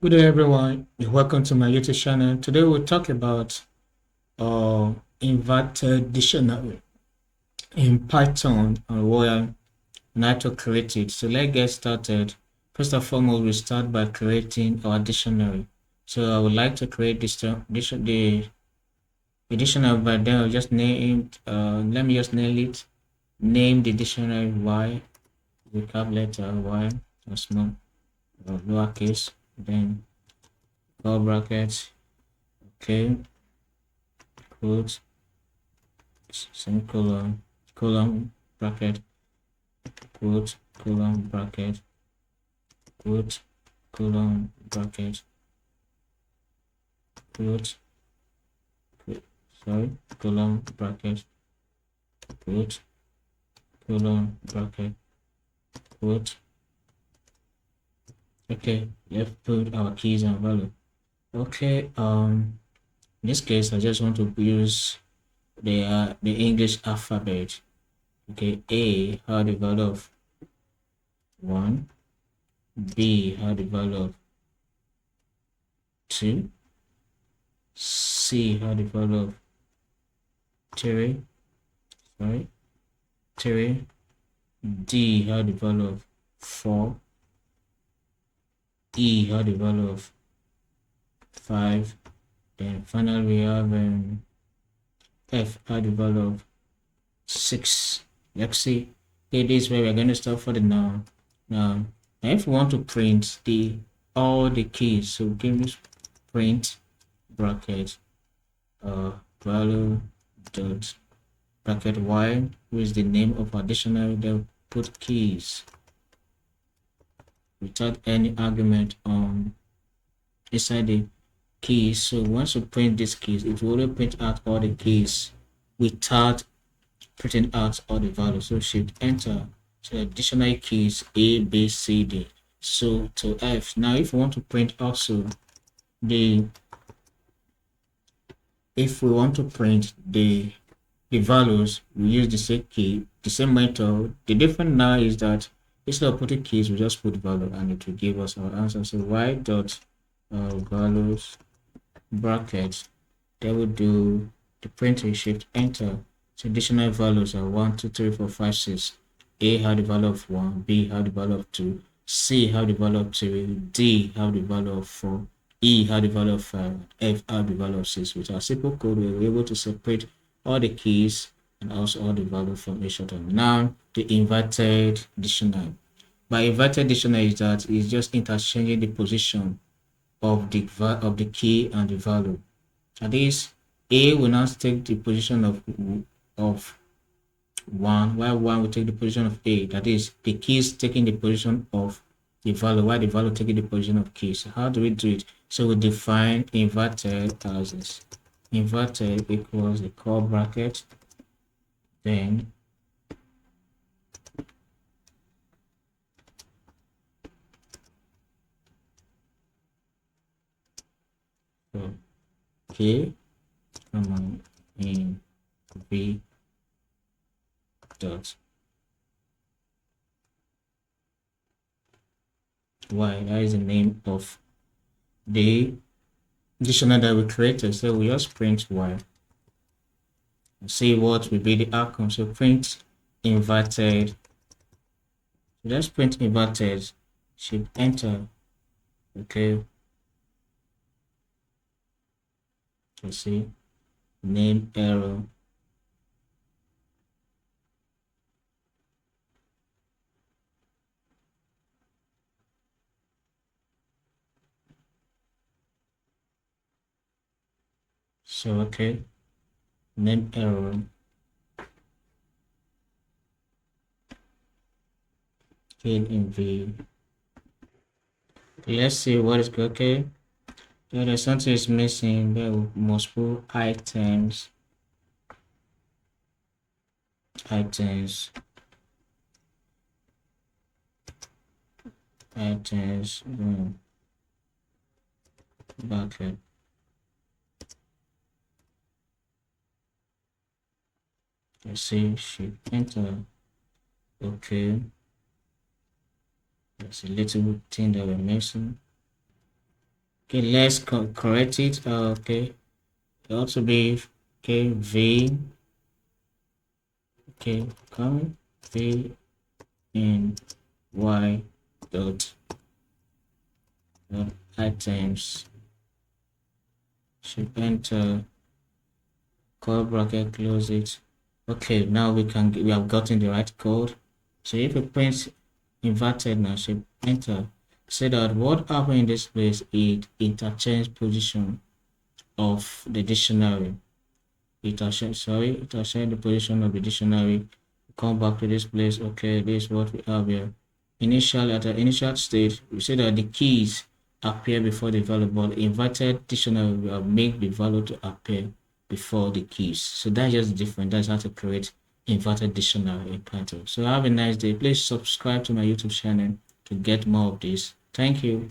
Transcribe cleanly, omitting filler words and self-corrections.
Good day, everyone. Welcome to my YouTube channel. Today we'll talk about inverted dictionary in Python and where not to create it. So let's get started. First and foremost, we'll start by creating our dictionary. So I would like to create the dictionary, but then I'll just name it. Let me just name it. Name the dictionary Y with capital letter Y or small or lowercase. Then curly brackets. Okay. Quote, semicolon, colon, bracket, quote, colon, bracket, quote, colon, bracket, quote, sorry, colon, bracket, quote, colon, bracket, quote. Okay, let's put our keys and value. Okay, in this case, I just want to use the English alphabet. Okay, A had the value of 1, B had the value of 2, C had the value of 3, sorry, 3, D had the value of 4, E had the value of 5, then finally we have F had the value of 6. Let's see. Okay, this is where we're going to start for the now. Now, if we want to print all the keys, so give this print bracket value dot bracket y, which is the name of our dictionary, then put keys without any argument on inside the keys. So once you print these keys, it will only print out all the keys without printing out all the values. So shift enter. So the dictionary keys A, B, C, D. So to F. Now if we want to print also if we want to print the values, we use the same key, the same method. The difference now is that instead of putting keys, we just put value and it will give us our answer. So y dot values brackets, they will do the print shift enter. So additional values are 1, 2, 3, 4, 5, 6. A have the value of 1, B have the value of 2, C have the value of 3, D have the value of 4, E have the value of 5, F have the value of 6. With our simple code, we were able to separate all the keys and also all the value from each other. Now, the inverted dictionary. By inverted dictionary is that it's just interchanging the position of the key and the value. That is, A will now take the position of 1, while 1 will take the position of A. That is, the keys taking the position of the value, while the value taking the position of keys. So how do we do it? So we define inverted as this. Inverted equals the curly bracket, then so K, in V dot Y. That is the name of the dictionary that we created. So we just print Y and see what will be the outcome. So print inverted. So just print inverted. Shift enter. Okay. Let's see. Name error. So okay. Name error. Fill in V. Let's see what is good. Okay. So there's something is missing. There must put items. Items. Bucket. Let's see. Shift enter. Okay. That's a little thing that we're missing. Okay, let's correct it. Okay, it ought to be okay v okay come v in y dot items should enter curly bracket, close it. Okay, now we have gotten the right code. So if we print inverted now, so enter. Say that what happened in this place is interchange position of the dictionary. It has changed the position of the dictionary. Come back to this place. Okay, this is what we have here. Initially, at the initial state, we say that the keys appear before the value, but inverted dictionary will make the value to appear before the keys. So that's just different. That's how to create inverted dictionary in Python. So have a nice day. Please subscribe to my YouTube channel to get more of this. Thank you.